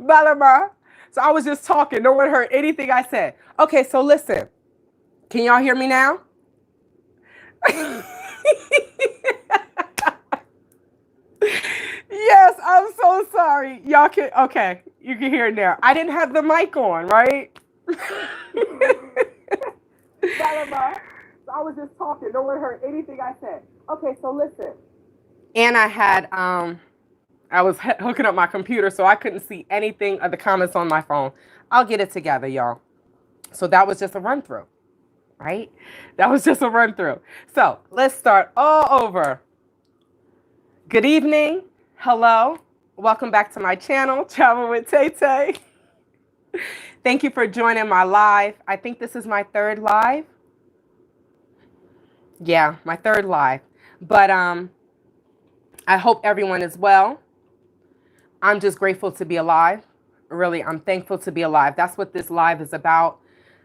Balama. So I was just talking. No one heard anything I said. Okay, so listen. Can y'all hear me now? Yes, I'm so sorry. Y'all can, okay, you can hear it now. I didn't have the mic on, right? Balama. So I was just talking. No one heard anything I said. Okay, so listen. And I was hooking up my computer, so I couldn't see anything of the comments on my phone. I'll get it together, y'all. So that was just a run through, right? That was just a run through. So let's start all over. Good evening. Hello. Welcome back to my channel, Travel with Tay Tay. Thank you for joining my live. I think this is my third live. Yeah, my third live. But I hope everyone is well. I'm just grateful to be alive. Really, I'm thankful to be alive. That's what this live is about.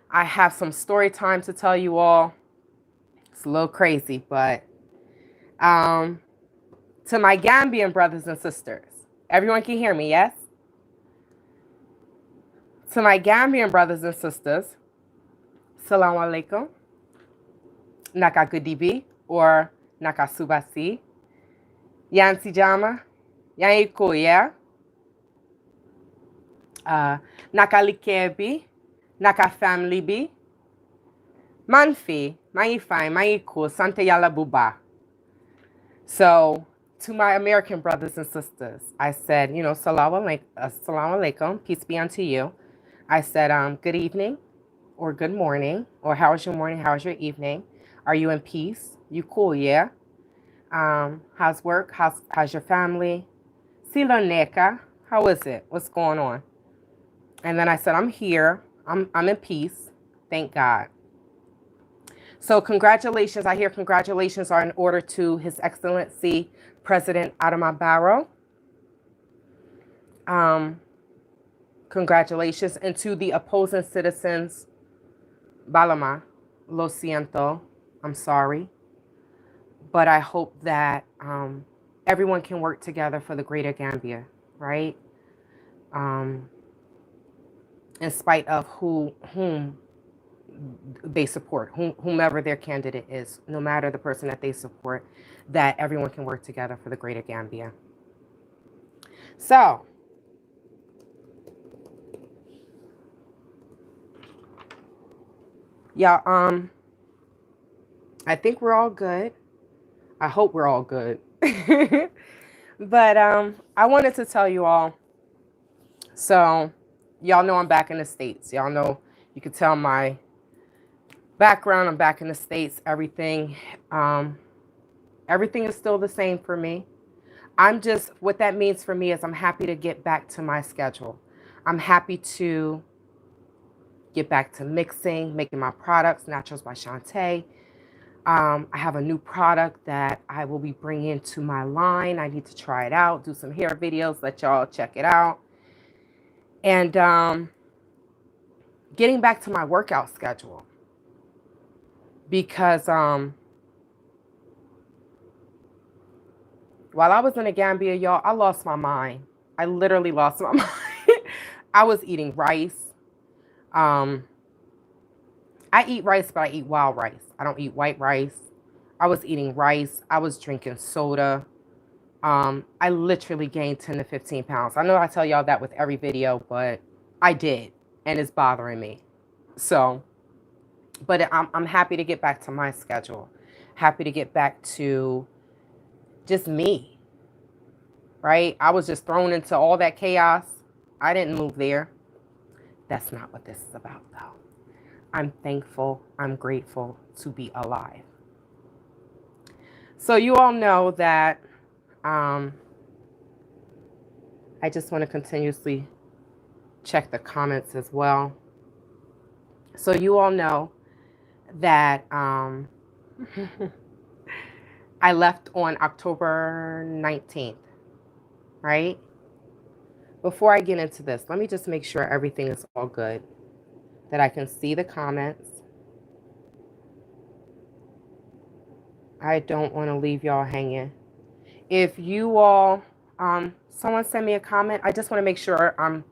I have some story time to tell you all. It's a little crazy, but to my Gambian brothers and sisters, everyone can hear me, yes? To my Gambian brothers and sisters, Salaam alaikum, Naka Gudibi, or Naka Subasi, Yansi Jama, Yaniko, yeah? Naka Likebi, Naka Family Bi, Manfi, Maifai, Maiko, Sante Yala Buba. So, to my American brothers and sisters, I said, you know, Assalamu alaikum, peace be unto you. I said, good evening, or good morning, or how's your morning, how's your evening? Are you in peace? You cool, yeah? How's work? How's your family? Silo Neka, how is it? What's going on? And then I said, I'm here. I'm in peace. Thank God. So congratulations. I hear congratulations are in order to His Excellency President Adama Barrow. Congratulations. And to the opposing citizens, Balama, lo siento, I'm sorry. But I hope that everyone can work together for the greater Gambia, right? In spite of whom they support, whomever their candidate is, no matter the person that they support, that everyone can work together for the greater Gambia. So, yeah, I think we're all good. I hope we're all good. But I wanted to tell you all, so y'all know I'm back in the States. Y'all know, you can tell my background, I'm back in the States. Everything is still the same for me. What that means for me is I'm happy to get back to my schedule. I'm happy to get back to mixing, making my products, Naturals by Shantae. I have a new product that I will be bringing to my line. I need to try it out, do some hair videos, let y'all check it out. And getting back to my workout schedule. Because while I was in the Gambia, y'all, I lost my mind. I literally lost my mind. I was eating rice. I eat rice, but I eat wild rice. I don't eat white rice. I was eating rice. I was drinking soda. I literally gained 10 to 15 pounds. I know I tell y'all that with every video, but I did, and it's bothering me. So, but I'm happy to get back to my schedule. Happy to get back to just me, right? I was just thrown into all that chaos. I didn't move there. That's not what this is about, though. I'm thankful, I'm grateful to be alive. So you all know that I just want to continuously check the comments as well. So you all know that I left on October 19th, right? Before I get into this, let me just make sure everything is all good, that I can see the comments. I don't want to leave y'all hanging. If you all, someone send me a comment. I just want to make sure I'm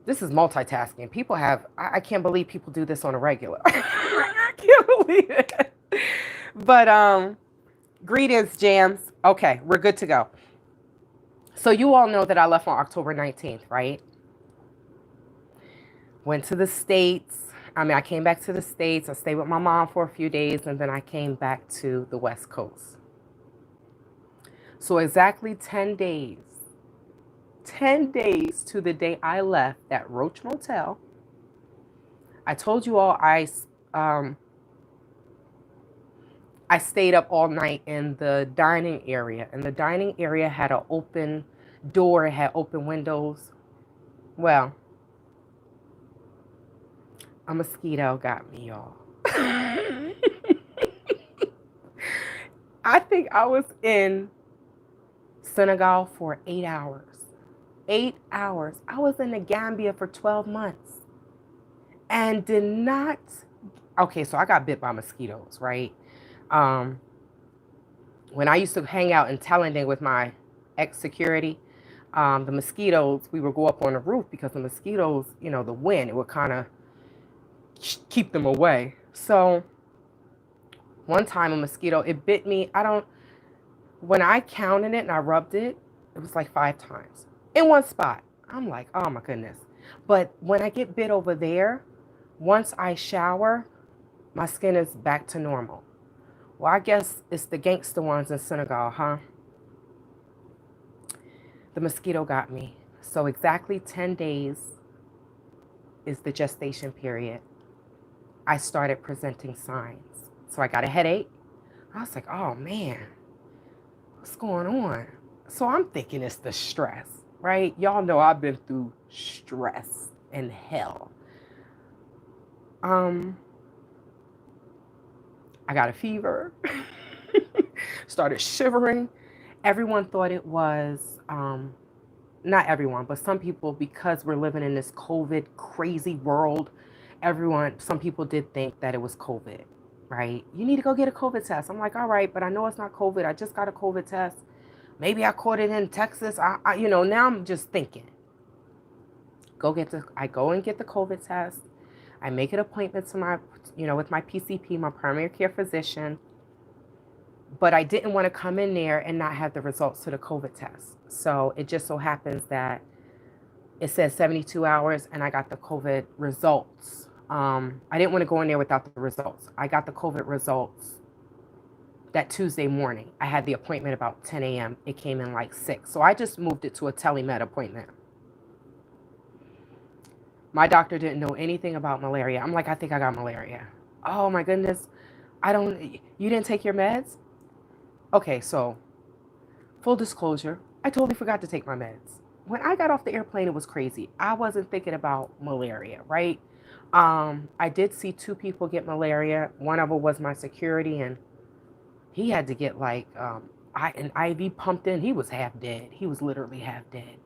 This is multitasking. People have, I can't believe people do this on a regular. I can't believe it. But greetings, Jams. Okay, we're good to go. So you all know that I left on October 19th, right? Went to the States. I came back to the States. I stayed with my mom for a few days, and then I came back to the West Coast. So exactly 10 days to the day I left that Roach Motel. I told you all I stayed up all night in the dining area, and the dining area had an open door, it had open windows. Well, a mosquito got me, y'all. I think I was in Senegal for 8 hours. 8 hours. I was in the Gambia for 12 months and did not. Okay, so I got bit by mosquitoes, right? When I used to hang out in Talending with my ex-security, the mosquitoes, we would go up on the roof because the mosquitoes, the wind, it would kind of keep them away. So one time a mosquito, it bit me. When I counted it and I rubbed it, it was like 5 times in one spot. I'm like, oh my goodness. But when I get bit over there, once I shower, my skin is back to normal. Well, I guess it's the gangster ones in Senegal, huh? The mosquito got me. So exactly 10 days is the gestation period. I started presenting signs. So I got a headache. I was like, oh man, what's going on? So I'm thinking it's the stress, right? Y'all know I've been through stress and hell. I got a fever, started shivering. Everyone thought it was, not everyone, but some people, because we're living in this COVID crazy world, some people did think that it was COVID, right? You need to go get a COVID test. I'm like, all right, but I know it's not COVID. I just got a COVID test. Maybe I caught it in Texas. Now I'm just thinking. I go and get the COVID test. I make an appointment with my PCP, my primary care physician. But I didn't want to come in there and not have the results to the COVID test. So it just so happens that it says 72 hours and I got the COVID results. I didn't want to go in there without the results. I got the COVID results that Tuesday morning. I had the appointment about 10 a.m. It came in like 6. So I just moved it to a telemed appointment. My doctor didn't know anything about malaria. I'm like, I think I got malaria. Oh my goodness. You didn't take your meds? Okay, so full disclosure, I totally forgot to take my meds. When I got off the airplane, it was crazy. I wasn't thinking about malaria, right? I did see 2 people get malaria. One of them was my security, and he had to get like an IV pumped in. He was half dead. He was literally half dead.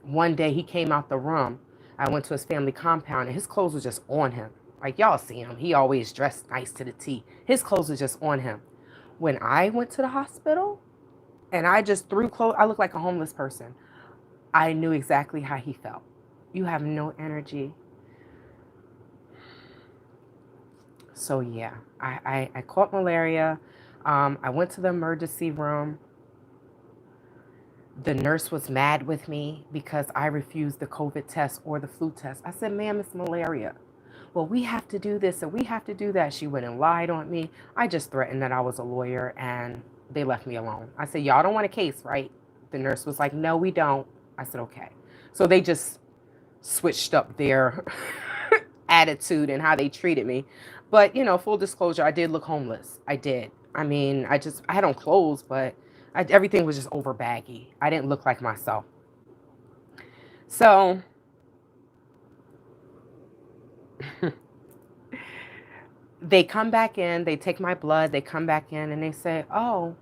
One day he came out the room. I went to his family compound, and his clothes were just on him. Like, y'all see him. He always dressed nice to the T. His clothes were just on him. When I went to the hospital and I just threw clothes, I looked like a homeless person. I knew exactly how he felt. You have no energy. So yeah, I caught malaria. I went to the emergency room. The nurse was mad with me because I refused the COVID test or the flu test. I said, ma'am, it's malaria. Well, we have to do this and we have to do that. She went and lied on me. I just threatened that I was a lawyer and they left me alone. I said, y'all don't want a case, right? The nurse was like, no, we don't. I said, okay. So they just switched up their attitude and how they treated me. But, full disclosure, I did look homeless. I did. I had on clothes, but everything was just over baggy. I didn't look like myself. So they come back in, they take my blood, they come back in and they say, oh,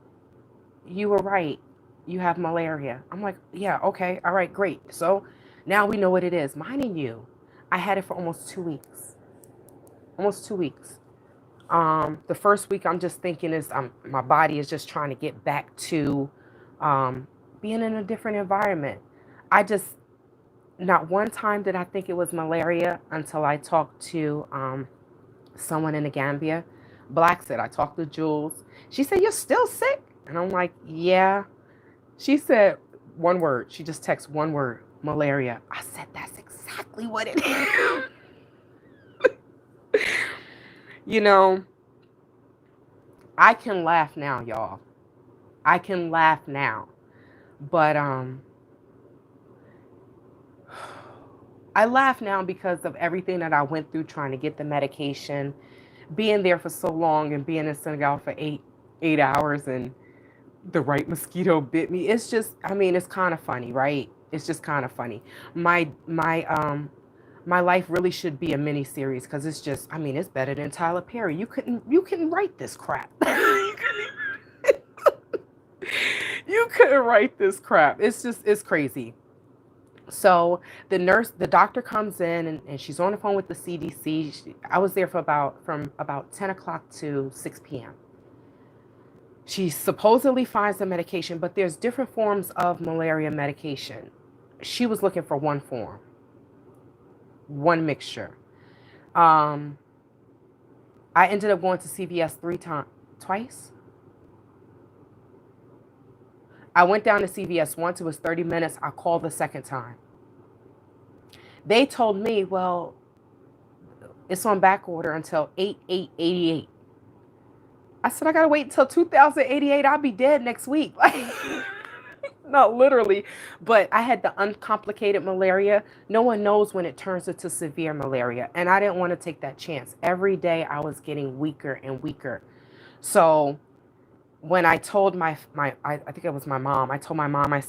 you were right. You have malaria. I'm like, yeah, okay. All right, great. So now we know what it is. Minding you, I had it for almost 2 weeks. Almost 2 weeks. The first week I'm just thinking my body is just trying to get back to being in a different environment. Not one time did I think it was malaria until I talked to someone in the Gambia. Black said, I talked to Jules. She said, you're still sick? And I'm like, yeah. She said one word. She just texted one word, malaria. I said, that's exactly what it is. You know, I can laugh now, y'all. I can laugh now. But I laugh now because of everything that I went through trying to get the medication, being there for so long and being in Senegal for eight hours and the right mosquito bit me. It's just, I mean, it's kind of funny, right? It's just kind of funny. My life really should be a mini series because it's just, I mean, it's better than Tyler Perry. You couldn't write this crap. You couldn't write this crap. It's just, it's crazy. So the doctor comes in and she's on the phone with the CDC. I was there from about 10 o'clock to 6 p.m. She supposedly finds the medication, but there's different forms of malaria medication. She was looking for one form, one mixture. Um, I ended up going to CVS twice. I went down to CVS once. It was 30 minutes. I called the second time. They told me, well, it's on back order until 8/8/88. I said, I got to wait until 2088. I'll be dead next week. Like, not literally, but I had the uncomplicated malaria. No one knows when it turns into severe malaria. And I didn't want to take that chance. Every day I was getting weaker and weaker. So when I told I think it was my mom, I told my mom, I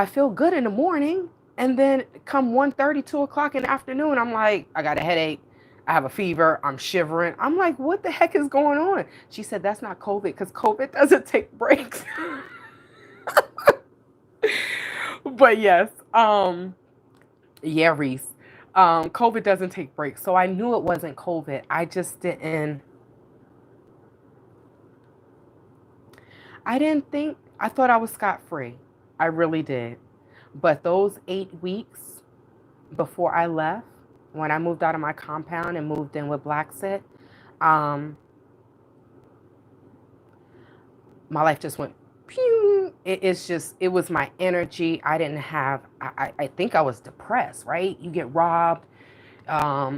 feel good in the morning. And then come 1:30, 2 o'clock in the afternoon, I'm like, I got a headache. I have a fever. I'm shivering. I'm like, what the heck is going on? She said, that's not COVID because COVID doesn't take breaks. But yes, yeah, Reese, COVID doesn't take breaks. So I knew it wasn't COVID. I didn't think, I thought I was scot-free. I really did. But those 8 weeks before I left, when I moved out of my compound and moved in with Blackset, um, my life just went pew. It was my energy. I didn't have, I think I was depressed, right? You get robbed.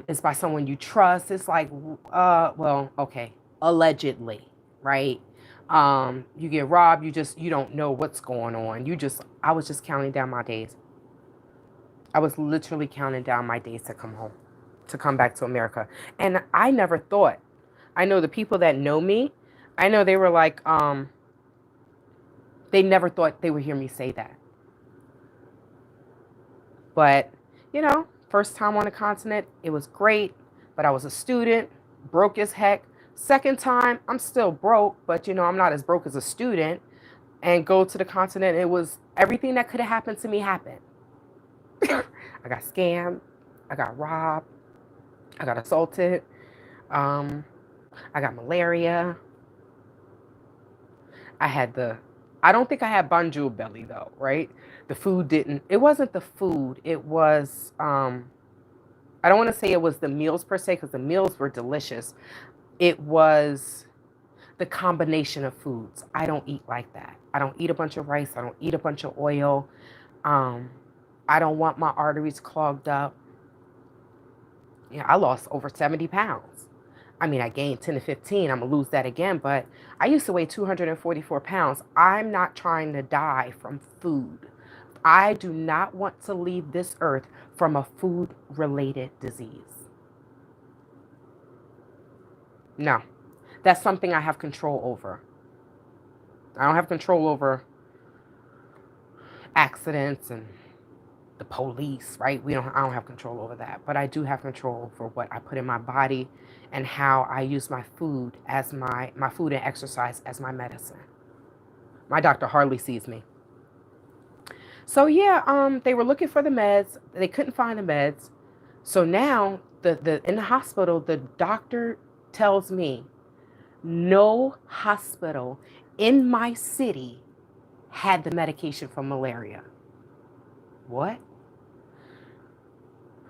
It's by someone you trust. It's like, well, okay, allegedly, right? You get robbed. You don't know what's going on. I was just counting down my days. I was literally counting down my days to come home, to come back to America. And I never thought, I know the people that know me, I know they were like, they never thought they would hear me say that. But, first time on the continent, it was great, but I was a student, broke as heck. Second time, I'm still broke, but I'm not as broke as a student. And go to the continent, it was everything that could have happened to me happened. I got scammed, I got robbed, I got assaulted, I got malaria. I don't think I had banjul belly though, right? It wasn't the food, it was, I don't want to say it was the meals per se, because the meals were delicious. It was the combination of foods. I don't eat like that. I don't eat a bunch of rice, I don't eat a bunch of oil. I don't want my arteries clogged up. Yeah, I lost over 70 pounds. I mean, I gained 10 to 15. I'm going to lose that again, but I used to weigh 244 pounds. I'm not trying to die from food. I do not want to leave this earth from a food-related disease. No, that's something I have control over. I don't have control over accidents and the police, right? I don't have control over that, but I do have control over what I put in my body and how I use my food as my food and exercise as my medicine. My doctor hardly sees me. So yeah, they were looking for the meds. They couldn't find the meds. So now the in the hospital, the doctor tells me no hospital in my city had the medication for malaria. what?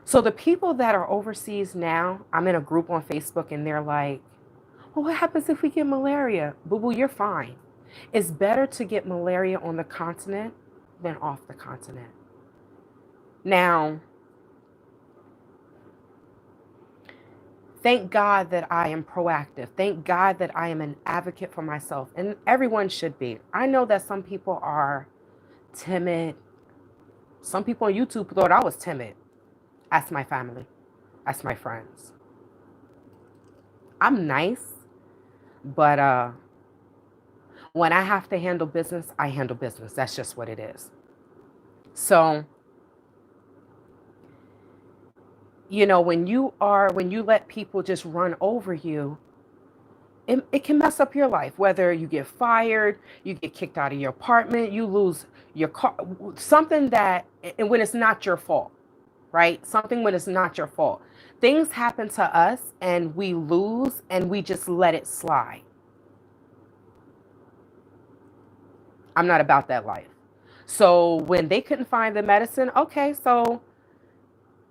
So the people that are overseas now, I'm in a group on Facebook and they're like, well, what happens if we get malaria? Boo boo, you're fine. It's better to get malaria on the continent than off the continent. Now, thank God that I am proactive. Thank God that I am an advocate for myself. And everyone should be. I know that some people are timid. Some people on YouTube thought I was timid. Ask my family. Ask my friends. I'm nice, but when I have to handle business, I handle business. That's just what it is. So, when you let people just run over you, it can mess up your life. Whether you get fired, you get kicked out of your apartment, you lose your car, something and when it's not your fault, right? Something when it's not your fault. Things happen to us and we lose and we just let it slide. I'm not about that life. So when they couldn't find the medicine, okay, so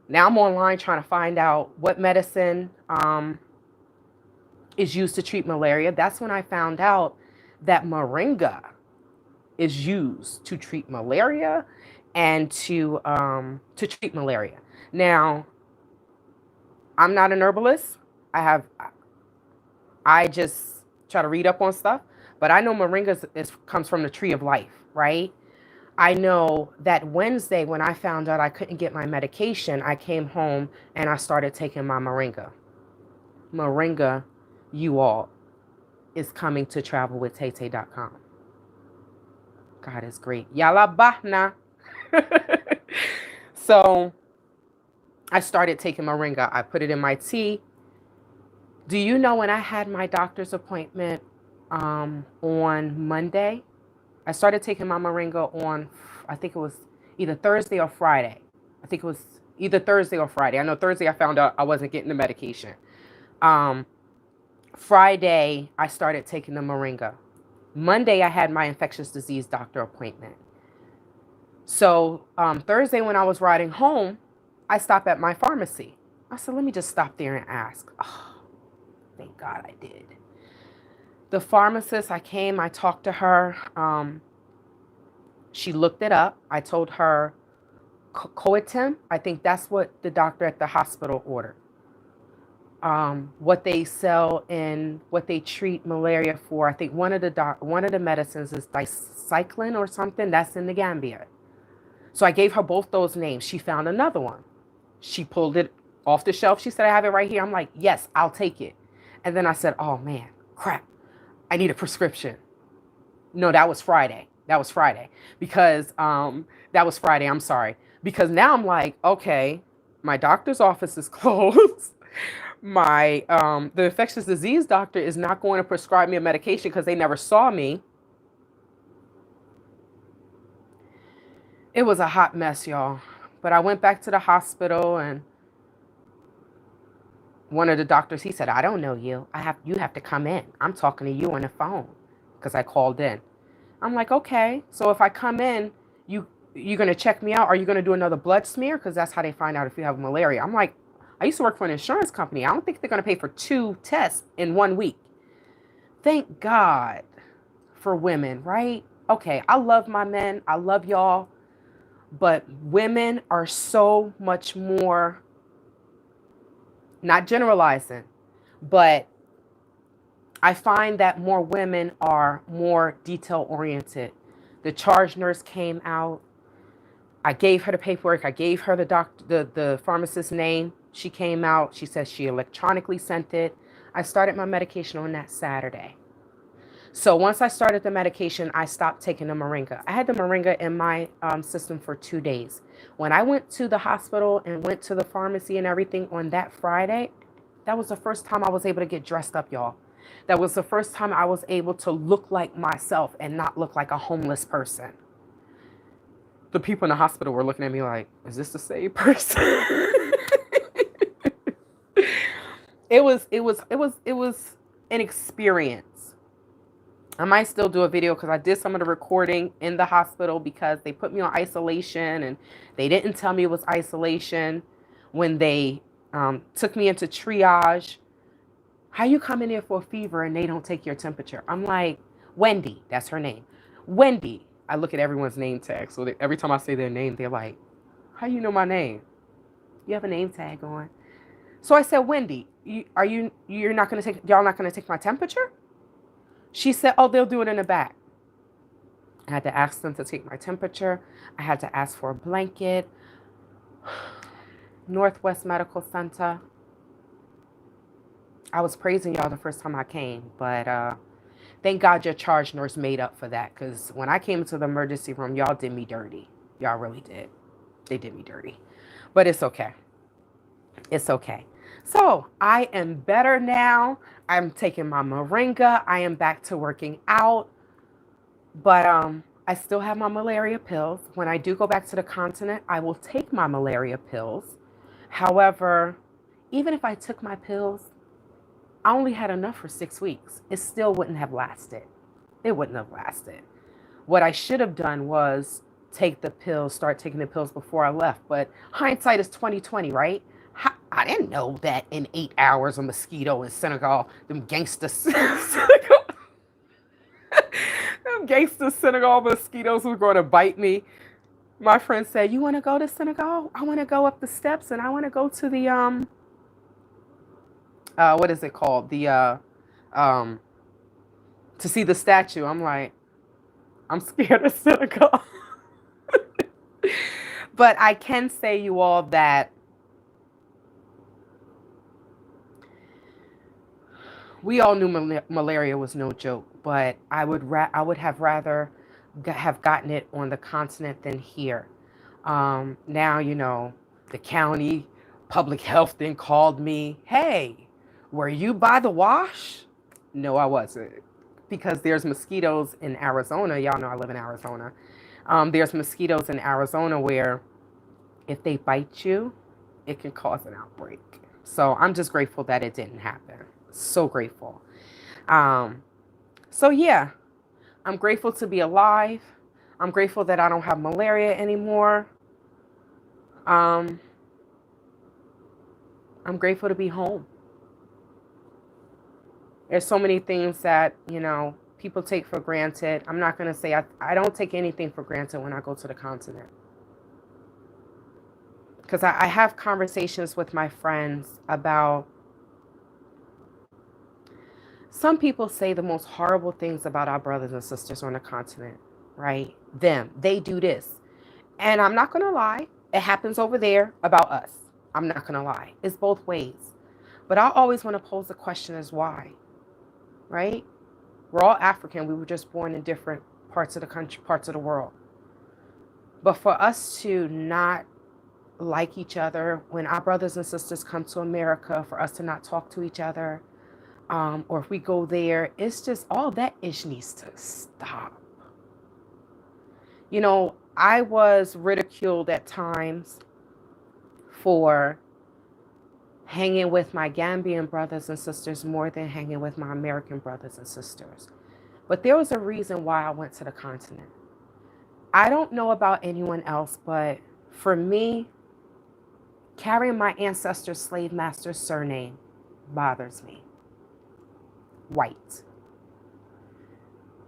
now I'm online trying to find out what medicine is used to treat malaria. That's when I found out that moringa is used to treat malaria and to treat malaria. Now, I'm not an herbalist. I just try to read up on stuff, but I know moringa comes from the tree of life, right? I know that Wednesday when I found out I couldn't get my medication, I came home and I started taking my moringa. Moringa, you all, is coming to travelwithtaytay.com. God is great. Yalla bahna. So I started taking moringa. I put it in my tea. Do you know when I had my doctor's appointment on Monday? I started taking my moringa on, I think it was either Thursday or Friday. I think it was either Thursday or Friday. I know Thursday I found out I wasn't getting the medication. Friday, I started taking the moringa. Monday, I had my infectious disease doctor appointment. So Thursday, when I was riding home, I stopped at my pharmacy. I said, let me just stop there and ask. Oh, thank God I did. The pharmacist, I talked to her. She looked it up. I told her coatem. I think that's what the doctor at the hospital ordered. What they sell and what they treat malaria for. I think one of the medicines is dicycline or something. That's in the Gambia. So I gave her both those names. She found another one. She pulled it off the shelf. She said, I have it right here. I'm like, yes, I'll take it. And then I said, oh man, crap. I need a prescription. No, that was Friday. Because that was Friday. I'm sorry. Because now I'm like, okay, my doctor's office is closed. My the infectious disease doctor is not going to prescribe me a medication because they never saw me. It was a hot mess, y'all. But I went back to the hospital and one of the doctors, he said, I don't know you. You have to come in. I'm talking to you on the phone because I called in. I'm like, okay. So if I come in, you're going to check me out? Are you going to do another blood smear? Because that's how they find out if you have malaria. I'm like, I used to work for an insurance company. I don't think they're going to pay for 2 tests in 1 week. Thank God for women, right? Okay, I love my men. I love y'all. But women are so much more, not generalizing, but I find that more women are more detail oriented. The charge nurse came out. I gave her the paperwork. I gave her the pharmacist's name. She came out. She said she electronically sent it. I started my medication on that Saturday. So once I started the medication, I stopped taking the moringa. I had the moringa in my system for 2 days. When I went to the hospital and went to the pharmacy and everything on that Friday, that was the first time I was able to get dressed up, y'all. That was the first time I was able to look like myself and not look like a homeless person. The people in the hospital were looking at me like, is this the same person? It was an experience. I might still do a video because I did some of the recording in the hospital because they put me on isolation and they didn't tell me it was isolation when they took me into triage. How you come in here for a fever and they don't take your temperature? I'm like, Wendy, that's her name. Wendy. I look at everyone's name tag. So every time I say their name, they're like, how you know my name? You have a name tag on. So I said, Wendy, you're not going to take, y'all not going to take my temperature? She said, oh, they'll do it in the back. I had to ask them to take my temperature. I had to ask for a blanket. Northwest Medical Center. I was praising y'all the first time I came, but thank God your charge nurse made up for that, because when I came into the emergency room, y'all did me dirty. Y'all really did. They did me dirty. But it's okay. It's okay. So I am better now. I'm taking my moringa. I am back to working out. But I still have my malaria pills. When I do go back to the continent, I will take my malaria pills. However, even if I took my pills, I only had enough for 6 weeks. It still wouldn't have lasted. It wouldn't have lasted. What I should have done was take the pills, start taking the pills before I left. But hindsight is 2020, right? I didn't know that in 8 hours a mosquito in Senegal, them gangster Senegal, them gangster Senegal mosquitoes was going to bite me. My friend said, you want to go to Senegal? I want to go up the steps and I want to go to the, what is it called? The, to see the statue. I'm like, I'm scared of Senegal. But I can say you all that we all knew malaria was no joke, but I would have rather have gotten it on the continent than here. Now, you know, the county public health then called me, hey, were you by the wash? No, I wasn't, because there's mosquitoes in Arizona. Y'all know I live in Arizona. There's mosquitoes in Arizona where if they bite you, it can cause an outbreak. So I'm just grateful that it didn't happen. So grateful. So yeah, I'm grateful to be alive. I'm grateful that I don't have malaria anymore. I'm grateful to be home. There's so many things that, you know, people take for granted. I'm not going to say I don't take anything for granted when I go to the continent. Because I have conversations with my friends about, some people say the most horrible things about our brothers and sisters on the continent, right? They do this. And I'm not going to lie, it happens over there about us. I'm not going to lie. It's both ways. But I always want to pose the question as why, right? We're all African. We were just born in different parts of the country, parts of the world. But for us to not like each other, when our brothers and sisters come to America, for us to not talk to each other, or if we go there, it's just all that ish needs to stop. You know, I was ridiculed at times for hanging with my Gambian brothers and sisters more than hanging with my American brothers and sisters. But there was a reason why I went to the continent. I don't know about anyone else, but for me, carrying my ancestors' slave master's surname bothers me. White.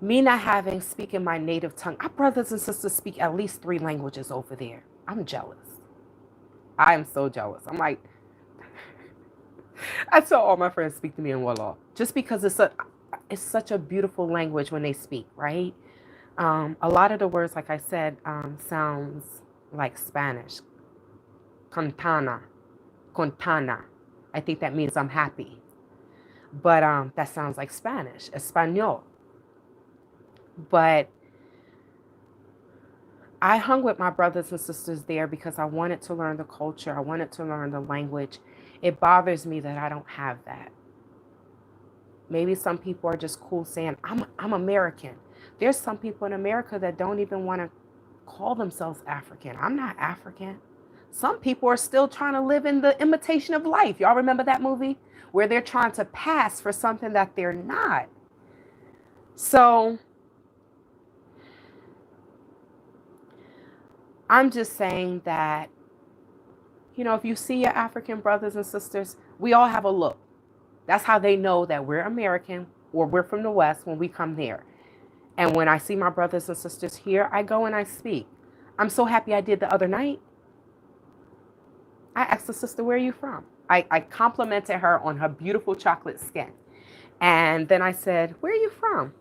Me not speaking my native tongue. Our brothers and sisters speak at least 3 languages over there. I'm jealous. I am so jealous. I'm like, I tell all my friends speak to me in Wolof, just because it's such a beautiful language when they speak, right? A lot of the words, like I said, sounds like Spanish. Contana. I think that means I'm happy. But that sounds like Spanish, Espanol. But I hung with my brothers and sisters there because I wanted to learn the culture. I wanted to learn the language. It bothers me that I don't have that. Maybe some people are just cool saying, I'm American. There's some people in America that don't even want to call themselves African. I'm not African. Some people are still trying to live in the imitation of life. Y'all remember that movie? Where they're trying to pass for something that they're not. So I'm just saying that, if you see your African brothers and sisters, we all have a look. That's how they know that we're American or we're from the West when we come here. And when I see my brothers and sisters here, I go and I speak. I'm so happy I did the other night. I asked the sister, where are you from? I complimented her on her beautiful chocolate skin. And then I said, where are you from?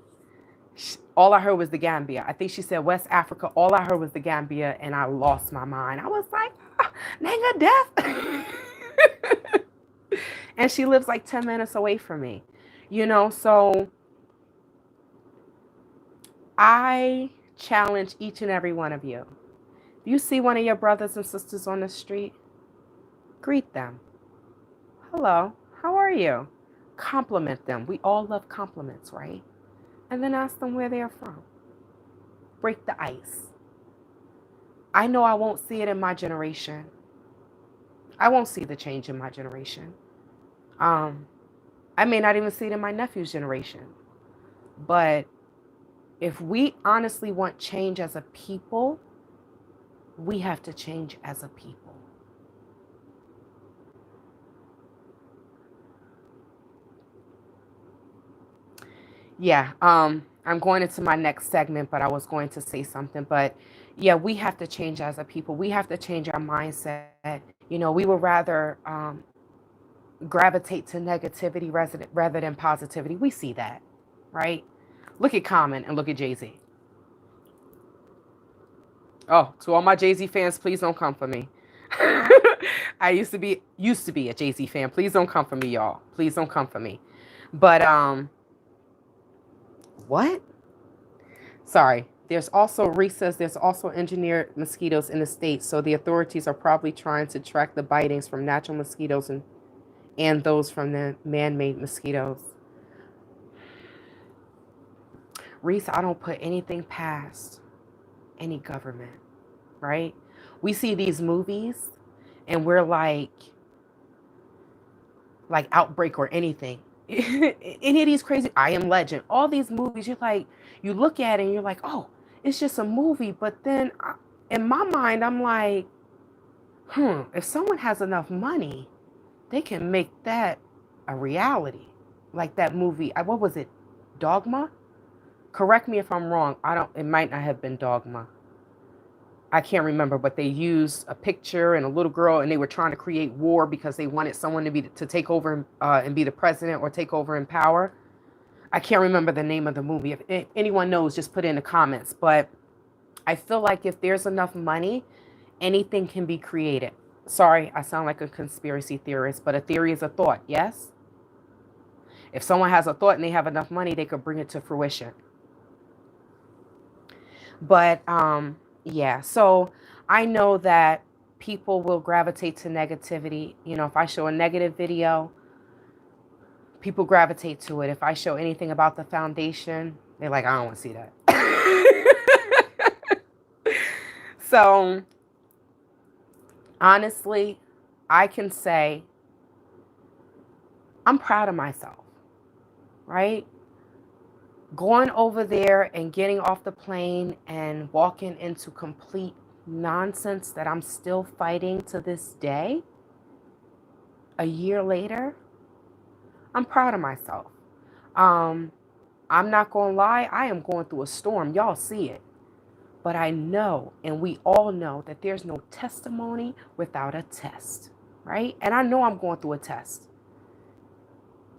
All I heard was the Gambia. I think she said West Africa. All I heard was the Gambia, and I lost my mind. I was like, oh, nigga, death. And she lives like 10 minutes away from me. So I challenge each and every one of you. If you see one of your brothers and sisters on the street, greet them. Hello, how are you? Compliment them. We all love compliments, right? And then ask them where they are from. Break the ice. I know I won't see it in my generation. I won't see the change in my generation. I may not even see it in my nephew's generation. But if we honestly want change as a people, we have to change as a people. Yeah, I'm going into my next segment, but I was going to say something. But yeah, we have to change as a people. We have to change our mindset. We would rather gravitate to negativity rather than positivity. We see that, right? Look at Common and look at Jay-Z. Oh, to all my Jay-Z fans, please don't come for me. I used to be a Jay-Z fan. Please don't come for me, y'all. Please don't come for me. But what? Sorry. There's also engineered mosquitoes in the state, so the authorities are probably trying to track the bitings from natural mosquitoes and those from the man-made mosquitoes. Reese, I don't put anything past any government, right? We see these movies and we're like Outbreak or anything. Any of these crazy I Am Legend, all these movies, you look at it and you're like, oh, it's just a movie. But then in my mind, I'm like, if someone has enough money, they can make that a reality. Like that movie, what was it? Dogma? Correct me if I'm wrong. It might not have been Dogma. I can't remember, but they used a picture and a little girl, and they were trying to create war because they wanted someone to take over and be the president or take over in power. I can't remember the name of the movie. If anyone knows, just put it in the comments. But I feel like if there's enough money, anything can be created. Sorry, I sound like a conspiracy theorist, but a theory is a thought, yes? If someone has a thought and they have enough money, they could bring it to fruition. But yeah, so I know that people will gravitate to negativity. If I show a negative video, people gravitate to it. If I show anything about the foundation, they're like, I don't want to see that. So honestly, I can say I'm proud of myself, right? Going over there and getting off the plane and walking into complete nonsense that I'm still fighting to this day, a year later, I'm proud of myself. I'm not going to lie, I am going through a storm. Y'all see it. But I know, and we all know, that there's no testimony without a test, right? And I know I'm going through a test.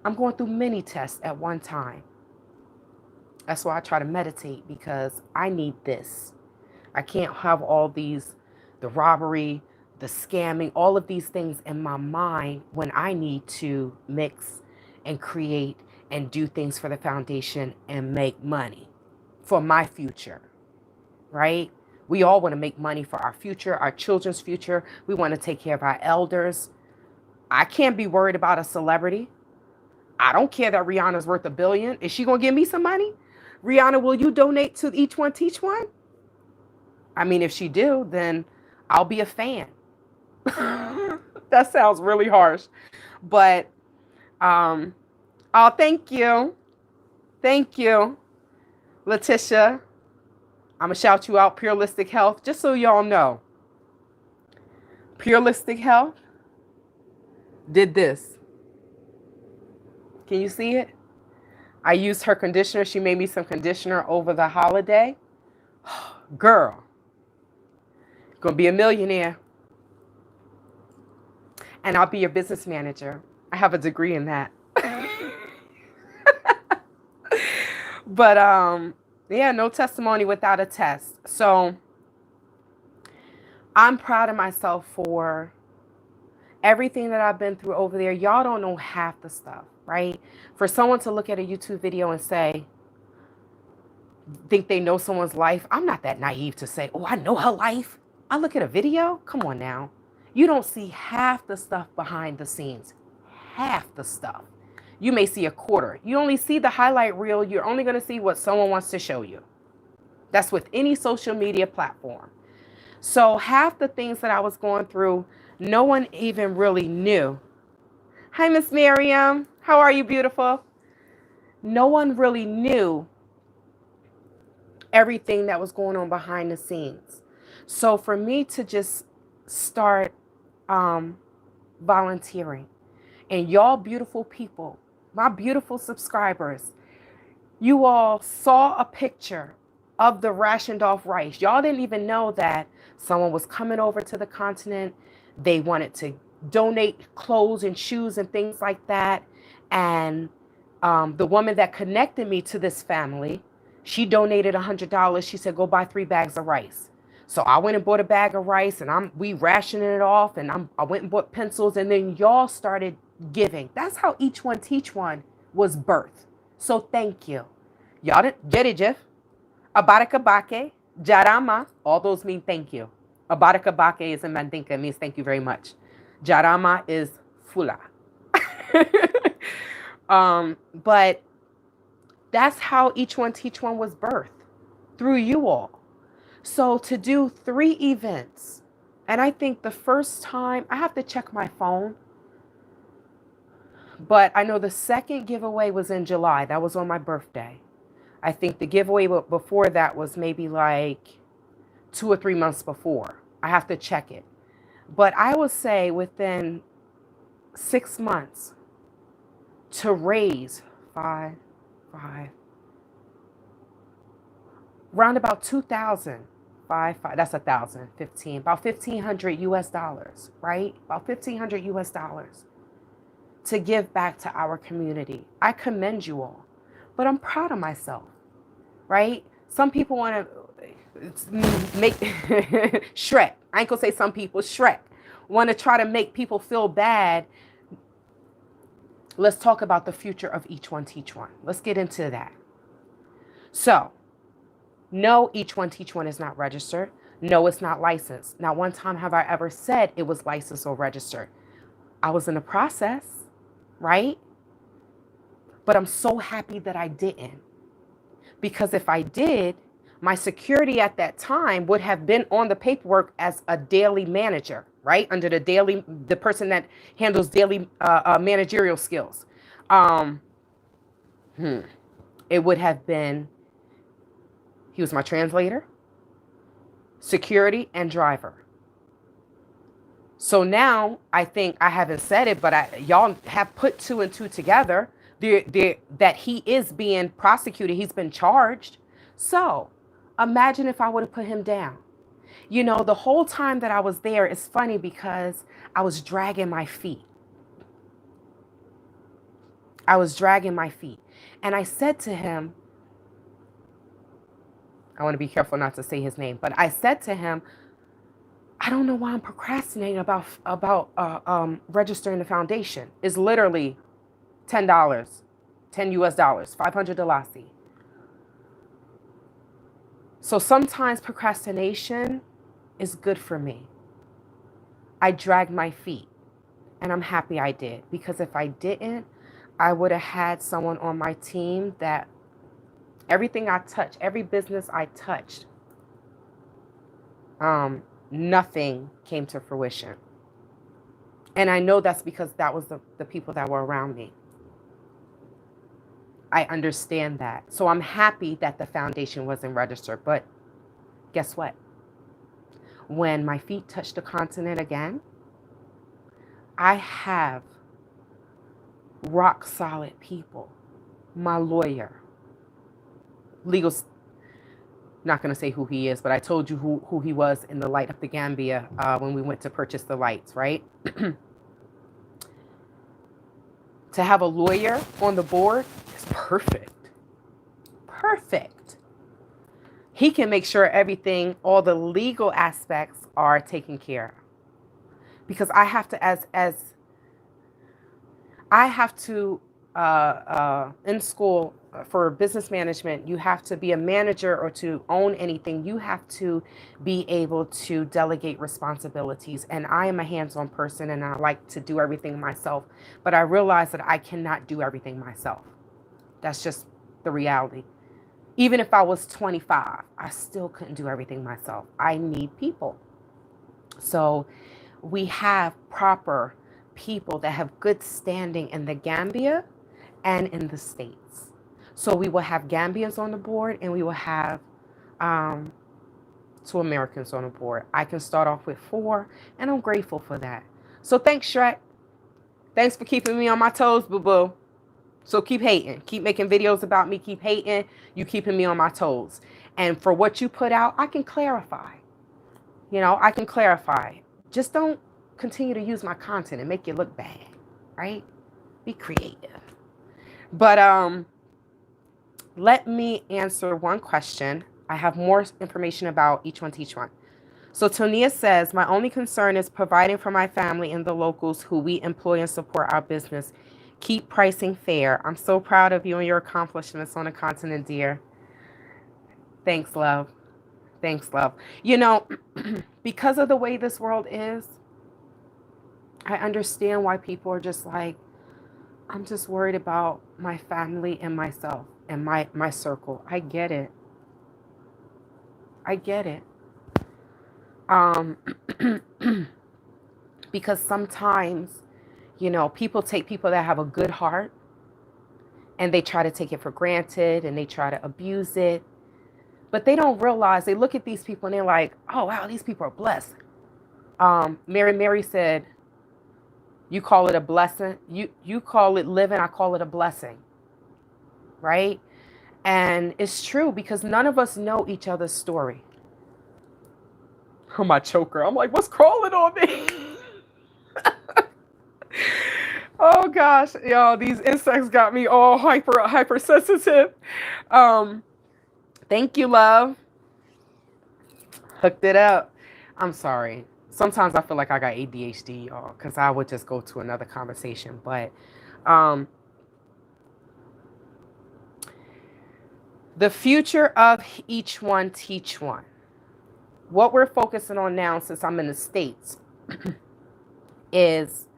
I'm going through many tests at one time. That's why I try to meditate, because I need this. I can't have all these, the robbery, the scamming, all of these things in my mind when I need to mix and create and do things for the foundation and make money for my future, right? We all want to make money for our future, our children's future. We want to take care of our elders. I can't be worried about a celebrity. I don't care that Rihanna's worth $1 billion. Is she going to give me some money? Rihanna, will you donate to each one teach one? I mean, if she do, then I'll be a fan. That sounds really harsh. But, oh, thank you. Thank you. Letitia, I'm going to shout you out, Purelistic Health, just so y'all know. Purelistic Health did this. Can you see it? I used her conditioner. She made me some conditioner over the holiday. Girl, gonna be a millionaire. And I'll be your business manager. I have a degree in that. But yeah, no testimony without a test. So I'm proud of myself for everything that I've been through over there. Y'all don't know half the stuff, right? For someone to look at a YouTube video and say, think they know someone's life. I'm not that naive to say, oh, I know her life. I look at a video. Come on now. You don't see half the stuff behind the scenes. Half the stuff. You may see a quarter. You only see the highlight reel. You're only going to see what someone wants to show you. That's with any social media platform. So half the things that I was going through, no one even really knew. Hi, Miss Miriam. How are you, beautiful? No one really knew everything that was going on behind the scenes. So for me to just start volunteering, and y'all beautiful people, my beautiful subscribers, you all saw a picture of the rationed off rice. Y'all didn't even know that someone was coming over to the continent. They wanted to donate clothes and shoes and things like that. And the woman that connected me to this family, she donated $100. She said, go buy 3 bags of rice. So I went and bought a bag of rice, and we rationing it off, and I went and bought pencils, and then y'all started giving. That's how Each One Teach One was birthed. So thank you. Y'all didn't get it, Jeff. Abarakabake, Jarama, all those mean thank you. Abarakabake is in Mandinka, it means thank you very much. Jarama is fula. But that's how Each One Teach One was birthed, through you all. So to do 3 events, and I think the first time, I have to check my phone, but I know the second giveaway was in July. That was on my birthday. I think the giveaway before that was maybe like 2 or 3 months before. I have to check it. But I would say within 6 months to raise round about 2,000, that's 1,000, 15, about 1,500 US dollars, right? About 1,500 US dollars to give back to our community. I commend you all, but I'm proud of myself, right? Some people want to make Shrek. I ain't gonna say some people, Shrek, want to try to make people feel bad. Let's talk about the future of Each One Teach One. Let's get into that. So, no, Each One Teach One is not registered. No, it's not licensed. Not one time have I ever said it was licensed or registered. I was in the process, right? But I'm so happy that I didn't. Because if I did, my security at that time would have been on the paperwork as a daily manager, right? Under the person that handles daily managerial skills. It would have been, he was my translator, security, and driver. So now I think I haven't said it, but y'all have put 2 and 2 together. That he is being prosecuted. He's been charged. So imagine if I would have put him down. You know, the whole time that I was there, it's funny because I was dragging my feet. And I said to him, I want to be careful not to say his name, but I said to him, I don't know why I'm procrastinating about registering the foundation. It's literally $10, 10 US dollars, 500 Dalasi. So sometimes procrastination is good for me. I dragged my feet, and I'm happy I did, because if I didn't, I would have had someone on my team that everything I touched, every business I touched, nothing came to fruition. And I know that's because that was the people that were around me. I understand that. So I'm happy that the foundation wasn't registered. But guess what? When my feet touch the continent again, I have rock solid people. My lawyer, legal, not going to say who he is, but I told you who he was in the light of the Gambia when we went to purchase the lights, right? To have a lawyer on the board is perfect. Perfect. He can make sure everything, all the legal aspects are taken care of. Because I have to, I have to, in school for business management, you have to be a manager or to own anything. You have to be able to delegate responsibilities. And I am a hands-on person and I like to do everything myself. But I realize that I cannot do everything myself. That's just the reality. Even if I was 25, I still couldn't do everything myself. I need people. So we have proper people that have good standing in the Gambia and in the States. So we will have Gambians on the board and we will have 2 Americans on the board. I can start off with 4 and I'm grateful for that. So thanks, Shrek. Thanks for keeping me on my toes, boo-boo. So keep hating. Keep making videos about me. Keep hating. You keeping me on my toes. And for what you put out, I can clarify. You know, I can clarify. Just don't continue to use my content and make it look bad, right? Be creative. But let me answer one question. I have more information about each one. So Tonia says, my only concern is providing for my family and the locals who we employ and support our business. Keep pricing fair. I'm so proud of you and your accomplishments on the continent, dear. Thanks, love. Thanks, love. You know, because of the way this world is, I understand why people are just like, I'm just worried about my family and myself and my circle. I get it. I get it. Because sometimes, you know, people take people that have a good heart and they try to take it for granted and they try to abuse it. But they don't realize, they look at these people and they're like, oh, wow, these people are blessed. Mary said, you call it a blessing. You call it living. I call it a blessing. Right? And it's true because none of us know each other's story. Oh, my choker. I'm like, what's crawling on me? Oh, gosh. Yo, these insects got me all hypersensitive. Thank you, love. Hooked it up. I'm sorry. Sometimes I feel like I got ADHD, y'all, because I would just go to another conversation. But the future of each one, teach one. What we're focusing on now, since I'm in the States, is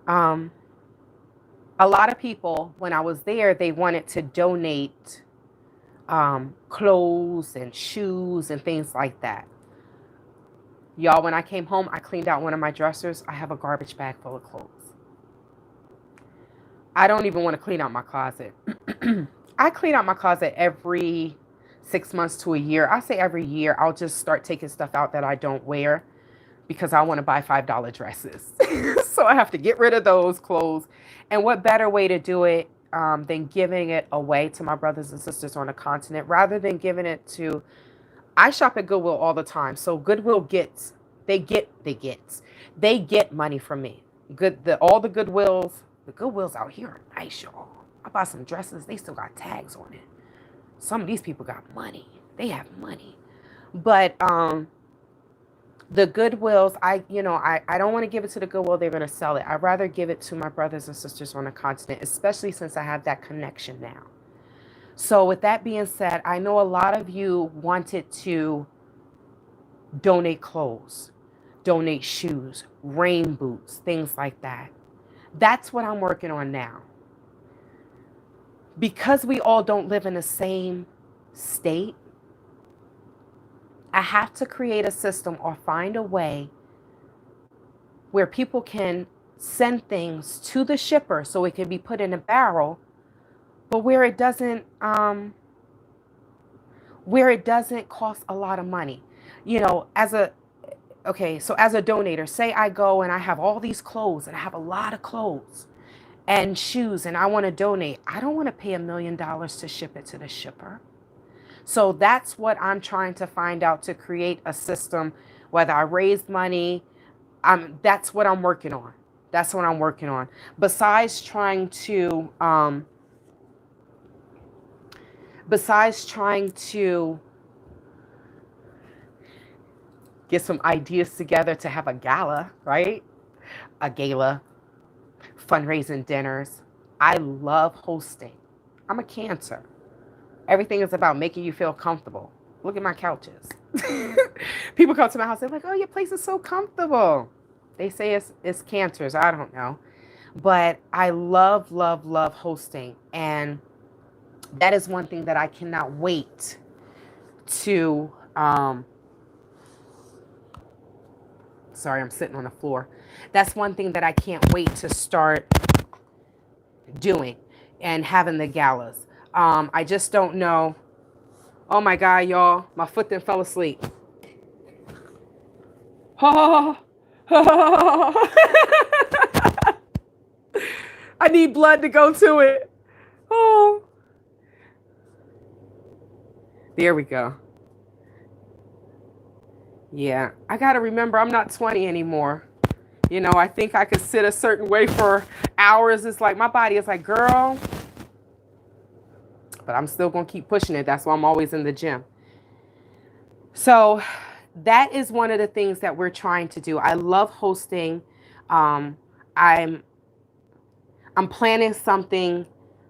a lot of people, when I was there, they wanted to donate clothes and shoes and things like that. Y'all, when I came home, I cleaned out one of my dressers. I have a garbage bag full of clothes. I don't even want to clean out my closet. I clean out my closet every 6 months to a year. I say every year. I'll just start taking stuff out that I don't wear because I want to buy $5 dresses. So I have to get rid of those clothes. And what better way to do it than giving it away to my brothers and sisters on the continent rather than giving it to... I shop at Goodwill all the time. So Goodwill gets money from me. All the Goodwills out here are nice, y'all. I bought some dresses. They still got tags on it. Some of these people got money. They have money. But the Goodwills, I don't want to give it to the Goodwill. They're going to sell it. I'd rather give it to my brothers and sisters on the continent, especially since I have that connection now. So with that being said, I know a lot of you wanted to donate clothes, donate shoes, rain boots, things like that. That's what I'm working on now. Because we all don't live in the same state, I have to create a system or find a way where people can send things to the shipper so it can be put in a barrel, but where it doesn't cost a lot of money. You know, so as a donator, say I go and I have all these clothes and I have a lot of clothes and shoes and I want to donate. I don't want to pay $1 million to ship it to the shipper. So that's what I'm trying to find out, to create a system, whether I raise money. That's what I'm working on. That's what I'm working on. Besides trying to get some ideas together to have a gala, right? A gala, fundraising dinners. I love hosting. I'm a Cancer. Everything is about making you feel comfortable. Look at my couches. People come to my house, they're like, oh, your place is so comfortable. They say it's Cancers. I don't know. But I love, love, love hosting. And that is one thing that I cannot wait to, sorry, I'm sitting on the floor. That's one thing that I can't wait to start doing, and having the galas. I just don't know. Oh my God, y'all, my foot then fell asleep. Oh, I need blood to go to it. Oh, there we go. Yeah, I got to remember I'm not 20 anymore. You know, I think I could sit a certain way for hours. It's like my body is like, girl, but I'm still going to keep pushing it. That's why I'm always in the gym. So that is one of the things that we're trying to do. I love hosting. I'm planning something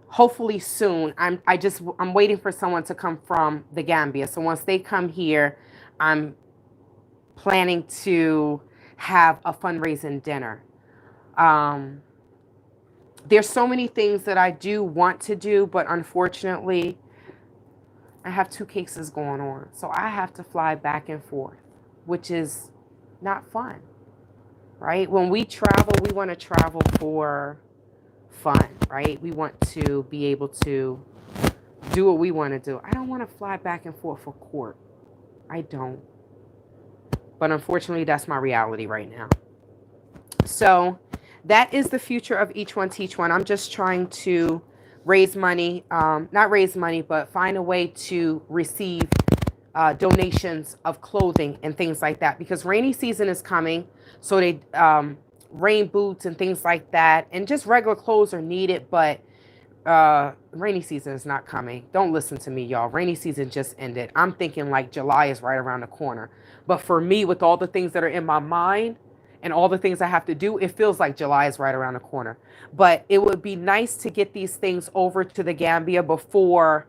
hopefully soon. I'm waiting for someone to come from the Gambia. So once they come here, I'm planning to have a fundraising dinner. There's so many things that I do want to do, but unfortunately, I have 2 cases going on. So I have to fly back and forth, which is not fun, right? When we travel, we want to travel for fun, right? We want to be able to do what we want to do. I don't want to fly back and forth for court. I don't. But unfortunately, that's my reality right now. So that is the future of Each One Teach One. I'm just trying to raise money, not raise money, but find a way to receive donations of clothing and things like that, because rainy season is coming. So they rain boots and things like that, and just regular clothes are needed, but rainy season is not coming. Don't listen to me, y'all. Rainy season just ended. I'm thinking like July is right around the corner. But for me, with all the things that are in my mind and all the things I have to do, it feels like July is right around the corner. But it would be nice to get these things over to the Gambia before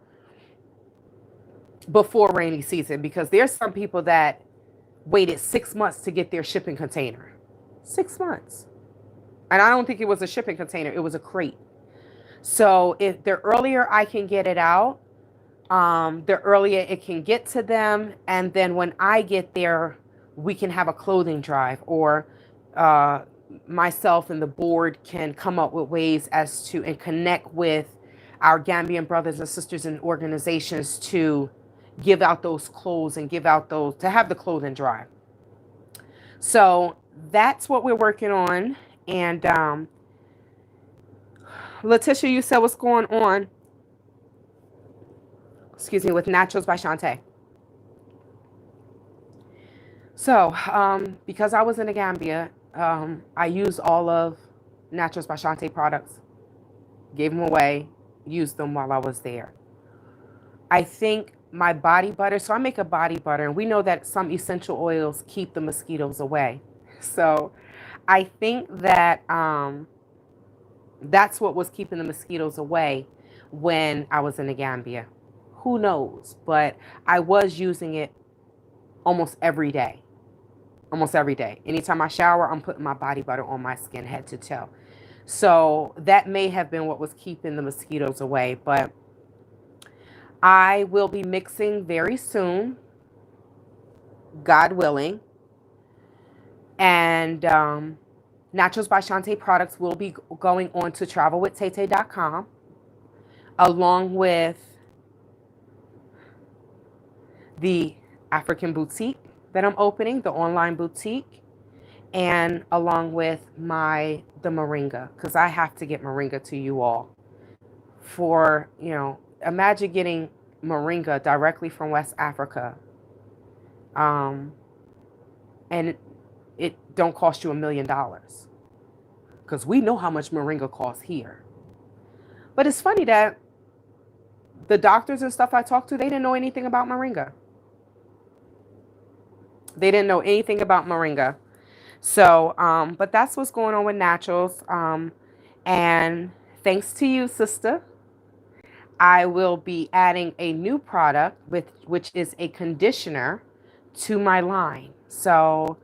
rainy season, because there's some people that waited 6 months to get their shipping container. 6 months. And I don't think it was a shipping container. It was a crate. So if the earlier I can get it out, the earlier it can get to them. And then when I get there, we can have a clothing drive, or myself and the board can come up with ways as to, and connect with our Gambian brothers and sisters and organizations to give out those clothes and to have the clothing drive. So that's what we're working on. And Letitia, you said what's going on, excuse me, with Naturals by Shantae. So, because I was in the Gambia, I used all of Naturals by Shantae products, gave them away, used them while I was there. I think my body butter, so I make a body butter, and we know that some essential oils keep the mosquitoes away. So I think that that's what was keeping the mosquitoes away when I was in the Gambia. Who knows? But I was using it almost every day. Almost every day. Anytime I shower, I'm putting my body butter on my skin, head to toe. So that may have been what was keeping the mosquitoes away. But I will be mixing very soon, God willing. And Naturals by Shantae products will be going on to travelwithtete.com. along with the African boutique that I'm opening, the online boutique, and along with the moringa, because I have to get moringa to you all. For, imagine getting moringa directly from West Africa, and it don't cost you $1 million, because we know how much moringa costs here. But it's funny that the doctors and stuff I talked to, they didn't know anything about moringa. They didn't know anything about moringa. So, but that's what's going on with naturals. And thanks to you, sister, I will be adding a new product which is a conditioner to my line. So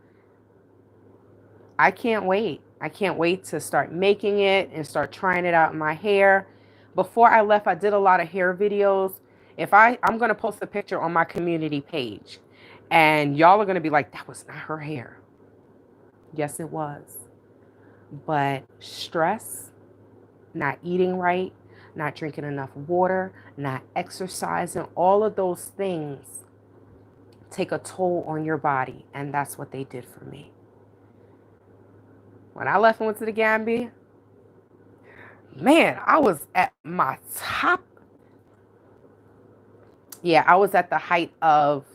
I can't wait. I can't wait to start making it and start trying it out in my hair. Before I left, I did a lot of hair videos. I'm going to post a picture on my community page, and y'all are going to be like, that was not her hair. Yes, it was. But stress, not eating right, not drinking enough water, not exercising, all of those things take a toll on your body. And that's what they did for me. When I left and went to the Gambia, man, I was at my top. Yeah, I was at the height of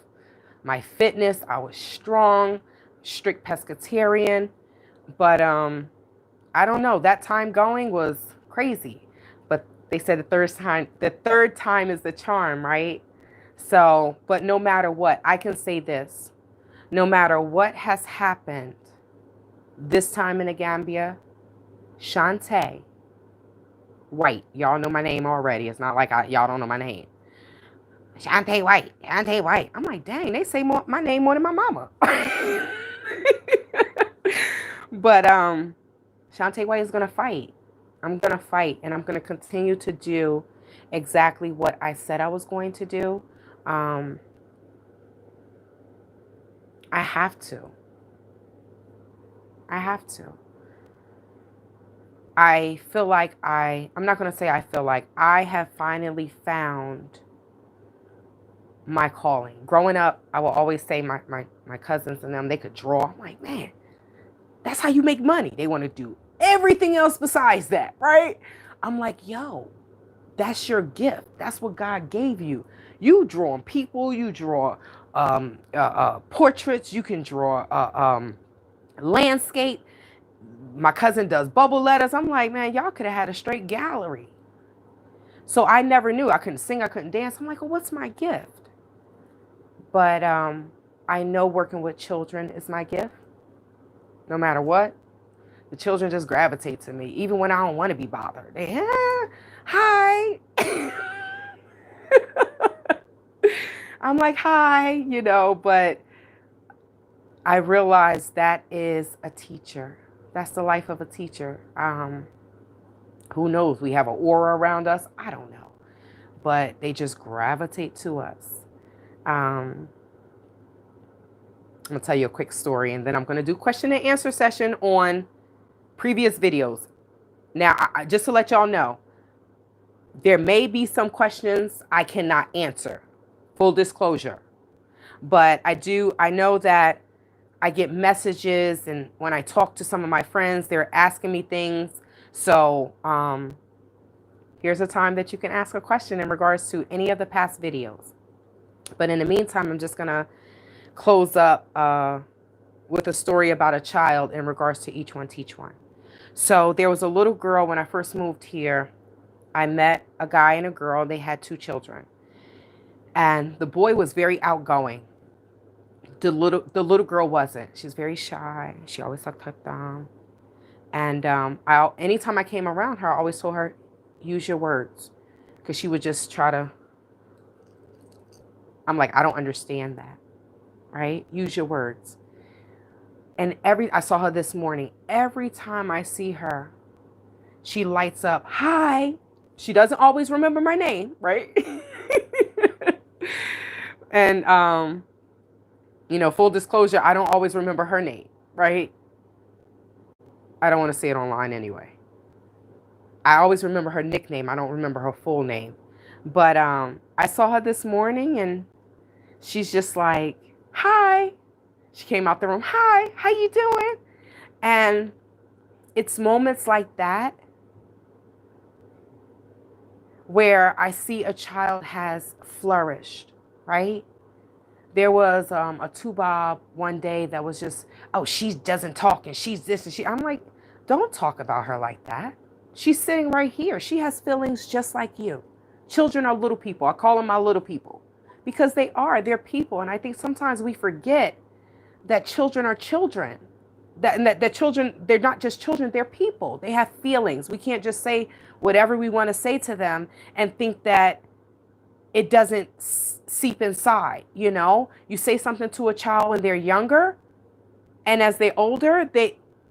my fitness. I was strong, strict pescatarian. But I don't know. That time going was crazy. But they said the third time is the charm, right? So, but no matter what, I can say this. No matter what has happened this time in the Gambia, Shantae White. Y'all know my name already. It's not like y'all don't know my name. Shantae White. Shantae White. I'm like, dang, they say my name more than my mama. But Shantae White is going to fight. I'm going to fight, and I'm going to continue to do exactly what I said I was going to do. I have to. I feel like I'm not going to say I feel like, I have finally found my calling. Growing up, I will always say my cousins and them, they could draw. I'm like, man, that's how you make money. They want to do everything else besides that, right? I'm like, yo, that's your gift. That's what God gave you. You draw people, you draw portraits, you can draw landscape. My cousin does bubble letters. I'm like, man, y'all could have had a straight gallery. So I never knew. I couldn't sing, I couldn't dance. I'm like, well, what's my gift? But I know working with children is my gift. No matter what, the children just gravitate to me, even when I don't want to be bothered. They, hi. I'm like, hi, but I realized that is a teacher. That's the life of a teacher. Who knows? We have an aura around us. I don't know. But they just gravitate to us. I'm going to tell you a quick story, and then I'm going to do question and answer session on previous videos. Now, just to let y'all know, there may be some questions I cannot answer. Full disclosure. But I know that I get messages, and when I talk to some of my friends, they're asking me things. So here's a time that you can ask a question in regards to any of the past videos. But in the meantime, I'm just going to close up with a story about a child in regards to Each One Teach One. So there was a little girl when I first moved here. I met a guy and a girl. They had 2 children. And the boy was very outgoing. The little girl wasn't. She was very shy. She always sucked her thumb. And anytime I came around her, I always told her, use your words. Because she would just try to. I'm like, I don't understand that. Right? Use your words. And I saw her this morning. Every time I see her, she lights up. Hi. She doesn't always remember my name, right? And, full disclosure, I don't always remember her name, right? I don't want to say it online anyway. I always remember her nickname. I don't remember her full name. But I saw her this morning and she's just like, hi. She came out the room, hi, how you doing? And it's moments like that where I see a child has flourished, right? There was a two-bob one day that was just, oh, she doesn't talk and she's this and she. I'm like, don't talk about her like that. She's sitting right here. She has feelings just like you. Children are little people. I call them my little people because they are. They're people. And I think sometimes we forget that children are children. That children, they're not just children, they're people. They have feelings. We can't just say whatever we want to say to them and think that it doesn't seep inside. You know, you say something to a child when they're younger, and as they're older,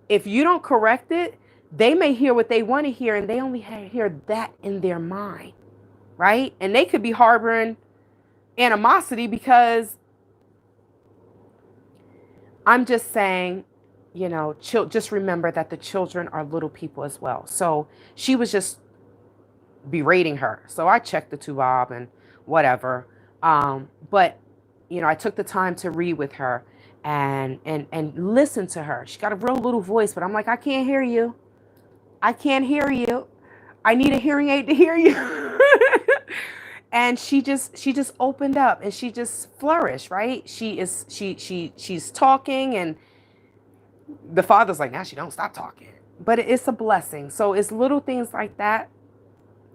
if you don't correct it, they may hear what they want to hear, and they only hear that in their mind, right? And they could be harboring animosity because I'm just saying, you know, just remember that the children are little people as well. So she was just berating her. So I checked the two-bob and whatever. But, you know, I took the time to read with her and listen to her. She got a real little voice, but I'm like, I can't hear you. I can't hear you. I need a hearing aid to hear you. And she just opened up and she just flourished, right? She's talking, and the father's like, now she don't stop talking. But it's a blessing. So it's little things like that.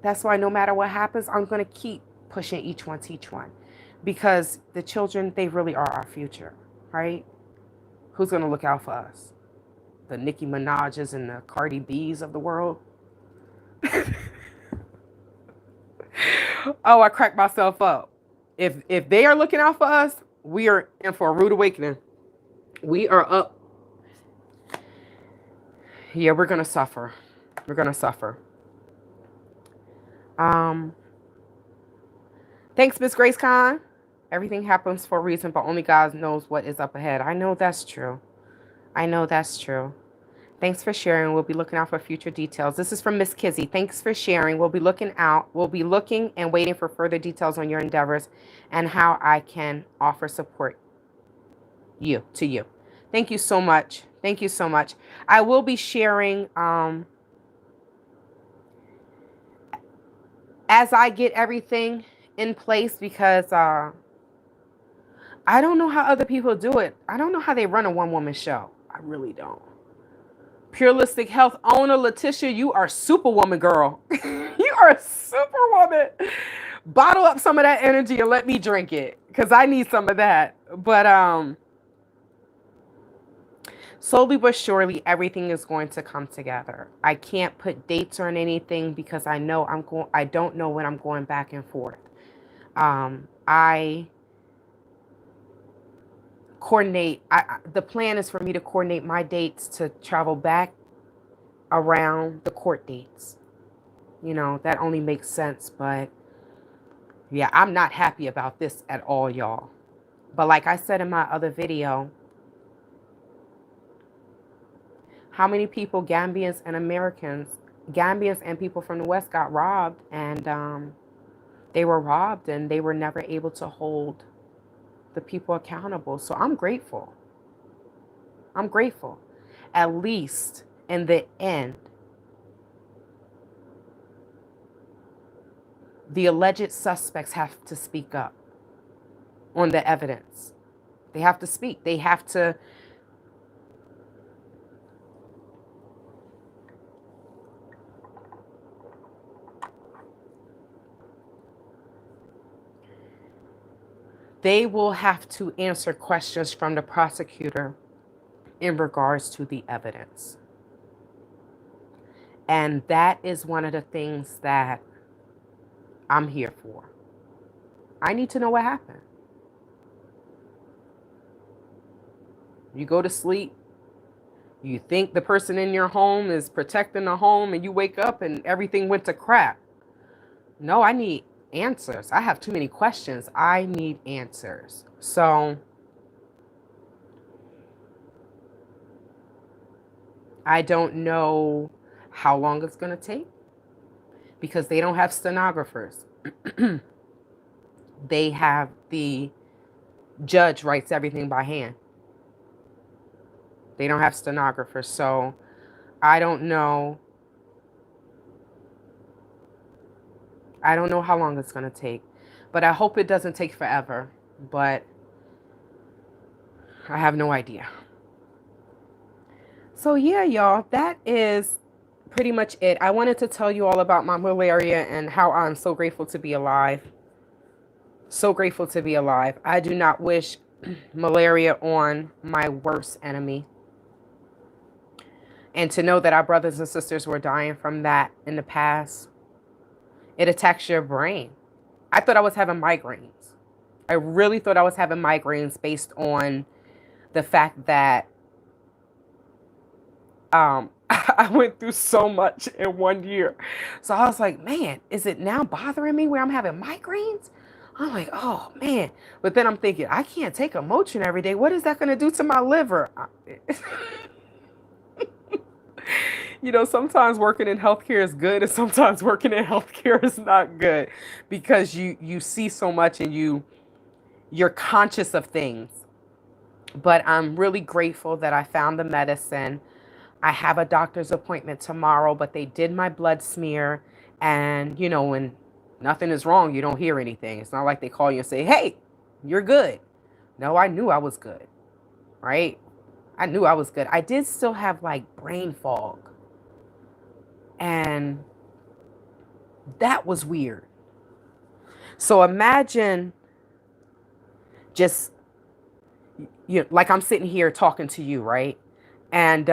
That's why no matter what happens, I'm going to keep pushing each one, because the children, they really are our future, right? Who's going to look out for us? The Nicki Minaj's and the Cardi B's of the world. Oh, I cracked myself up. If they are looking out for us, we are in for a rude awakening. We are up. Yeah, we're going to suffer. We're going to suffer. Thanks, Miss Grace Khan. Everything happens for a reason, but only God knows what is up ahead. I know that's true. I know that's true. Thanks for sharing. We'll be looking out for future details. This is from Miss Kizzy. Thanks for sharing. We'll be looking and waiting for further details on your endeavors and how I can offer support to you. Thank you so much. Thank you so much. I will be sharing as I get everything in place, because I don't know how other people do it. I don't know how they run a one-woman show. I really don't. Purelistic Health owner Letitia, you are superwoman, girl. You are superwoman. Bottle up some of that energy and let me drink it, because I need some of that. But slowly but surely, everything is going to come together. I can't put dates on anything because I don't know when I'm going back and forth. I coordinate. The plan is for me to coordinate my dates to travel back around the court dates. You know, that only makes sense. But yeah, I'm not happy about this at all, y'all. But like I said in my other video, how many people, Gambians and people from the West, got robbed, and they were robbed and they were never able to hold the people accountable. So I'm grateful. I'm grateful. At least in the end, the alleged suspects have to speak up on the evidence. They have to speak. They have to. They will have to answer questions from the prosecutor in regards to the evidence. And that is one of the things that I'm here for. I need to know what happened. You go to sleep, you think the person in your home is protecting the home, and you wake up and everything went to crap. No, I need answers. I have too many questions. I need answers. So I don't know how long it's going to take. because they don't have stenographers. They have the judge writes everything by hand. They don't have stenographers. So I don't know. I don't know how long it's going to take, but I hope it doesn't take forever. But I have no idea. So yeah, y'all, that is pretty much it. I wanted to tell you all about my malaria and how I'm so grateful to be alive. So grateful to be alive. I do not wish malaria on my worst enemy. And to know that our brothers and sisters were dying from that in the past, it attacks your brain. I thought I was having migraines. I really thought I was having migraines based on the fact that I went through so much in 1 year. So I was like, man, is it now bothering me where I'm having migraines? I'm like, oh man. But then I'm thinking, I can't take a Motrin every day. What is that going to do to my liver? You know, sometimes working in healthcare is good and sometimes working in healthcare is not good, because you see so much and you're conscious of things. But I'm really grateful that I found the medicine. I have a doctor's appointment tomorrow, but they did my blood smear. And, you know, when nothing is wrong, you don't hear anything. It's not like they call you and say, hey, you're good. No, I knew I was good, right? I knew I was good. I did still have like brain fog. And that was weird. So imagine just, you know, like I'm sitting here talking to you, right? And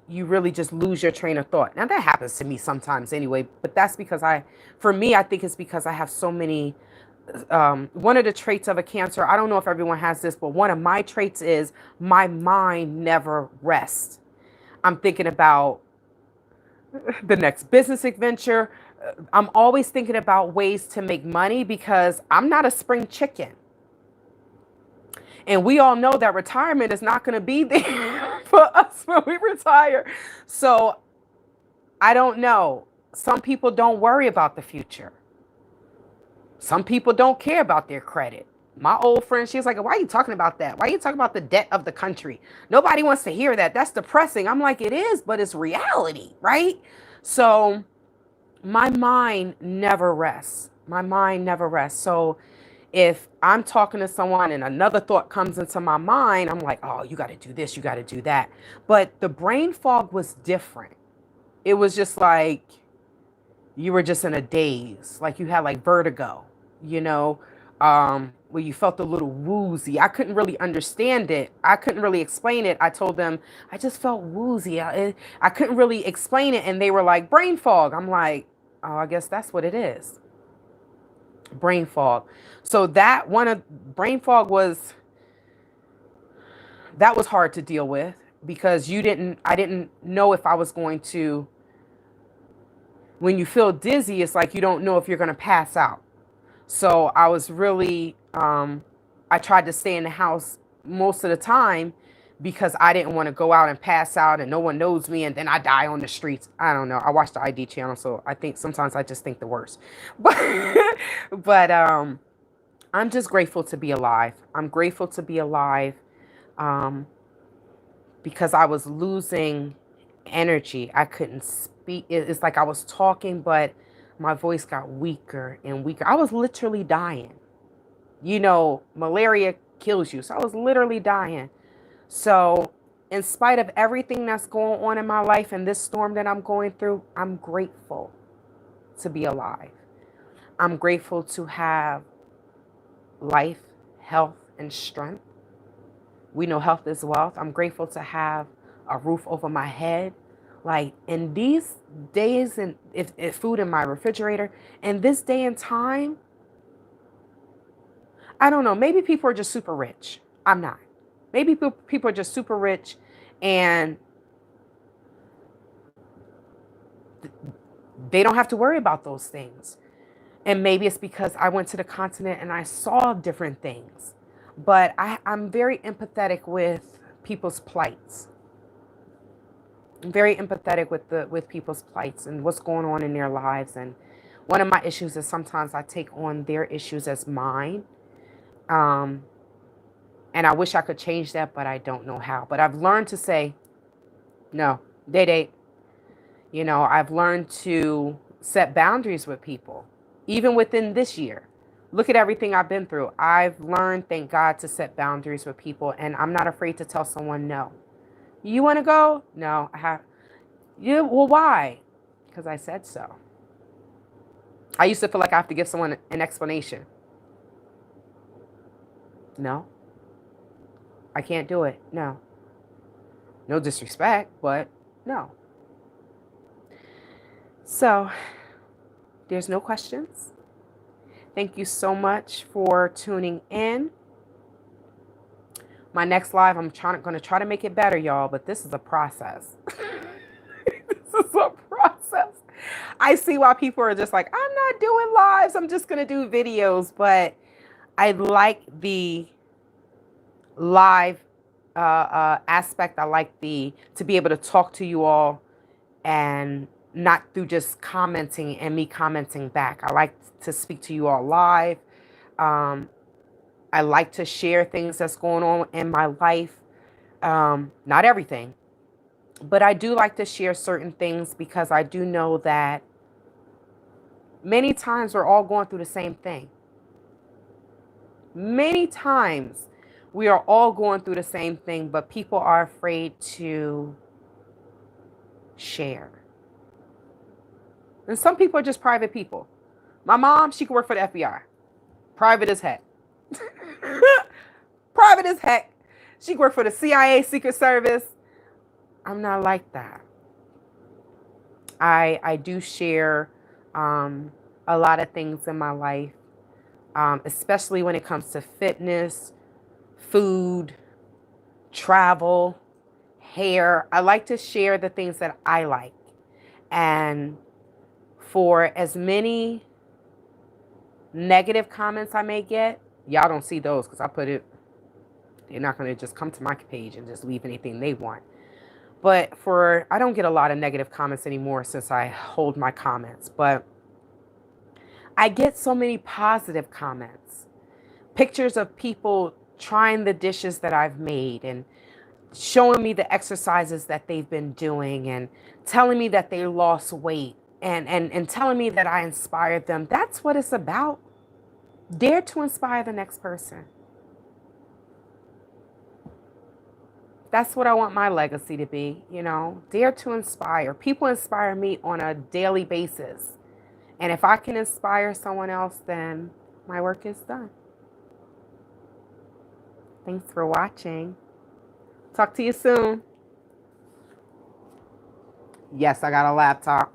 you really just lose your train of thought. Now that happens to me sometimes anyway, but that's because for me, I think it's because I have so many, one of the traits of a cancer, I don't know if everyone has this, but one of my traits is my mind never rests. I'm thinking about the next business adventure. I'm always thinking about ways to make money because I'm not a spring chicken. And we all know that retirement is not going to be there for us when we retire. So I don't know. Some people don't worry about the future. Some people don't care about their credit. My old friend, she was like, why are you talking about that? Why are you talking about the debt of the country? Nobody wants to hear that. That's depressing. I'm like, it is, but it's reality, right? So my mind never rests. My mind never rests. So if I'm talking to someone and another thought comes into my mind, I'm like, oh, you got to do this, you got to do that. But the brain fog was different. It was just like you were just in a daze, like you had like vertigo, you know, where you felt a little woozy. I couldn't really understand it. I couldn't really explain it. I told them I just felt woozy. I couldn't really explain it. And they were like, brain fog. I'm like, oh, I guess that's what it is. Brain fog. So that brain fog was hard to deal with because I didn't know if I was going to, when you feel dizzy, it's like you don't know if you're going to pass out. So I was really, I tried to stay in the house most of the time because I didn't want to go out and pass out and no one knows me and then I die on the streets. I don't know. I watch the ID channel, so I think sometimes I just think the worst. But I'm just grateful to be alive. I'm grateful to be alive because I was losing energy. I couldn't speak. It's like I was talking, but my voice got weaker and weaker. I was literally dying. You know, malaria kills you. So I was literally dying. So in spite of everything that's going on in my life and this storm that I'm going through, I'm grateful to be alive. I'm grateful to have life, health, and strength. We know health is wealth. I'm grateful to have a roof over my head. Like in these days, and if food in my refrigerator, and this day and time, I don't know, maybe people are just super rich. I'm not. Maybe people are just super rich and they don't have to worry about those things. And maybe it's because I went to the continent and I saw different things. But I'm very empathetic with people's plights. I'm very empathetic with people's plights and what's going on in their lives. And one of my issues is sometimes I take on their issues as mine. Um, and I wish I could change that, but I don't know how. But I've learned to say, no, they. I've learned to set boundaries with people, even within this year. Look at everything I've been through. I've learned, thank God, to set boundaries with people, and I'm not afraid to tell someone no. You want to go? No, I have. Yeah, well, why? Because I said so. I used to feel like I have to give someone an explanation. No, I can't do it. No. No disrespect, but no. So, there's no questions. Thank you so much for tuning in. My next live, I'm going to try to make it better, y'all, but this is a process. This is a process. I see why people are just like, I'm not doing lives. I'm just going to do videos. But I like the live aspect. I like to be able to talk to you all and not through just commenting and me commenting back. I like to speak to you all live. I like to share things that's going on in my life. Not everything, but I do like to share certain things because I do know that many times we're all going through the same thing. Many times we are all going through the same thing, but people are afraid to share. And some people are just private people. My mom, she could work for the FBI. Private as heck. Private as heck. She could work for the CIA, Secret Service. I'm not like that. I do share a lot of things in my life, especially when it comes to fitness, food, travel, hair. I like to share the things that I like. And for as many negative comments I may get, y'all don't see those because I put it, they're not going to just come to my page and just leave anything they want. But I don't get a lot of negative comments anymore since I hold my comments. But I get so many positive comments. Pictures of people trying the dishes that I've made and showing me the exercises that they've been doing and telling me that they lost weight and telling me that I inspired them. That's what it's about. Dare to inspire the next person. That's what I want my legacy to be, dare to inspire. People inspire me on a daily basis. And if I can inspire someone else, then my work is done. Thanks for watching. Talk to you soon. Yes, I got a laptop.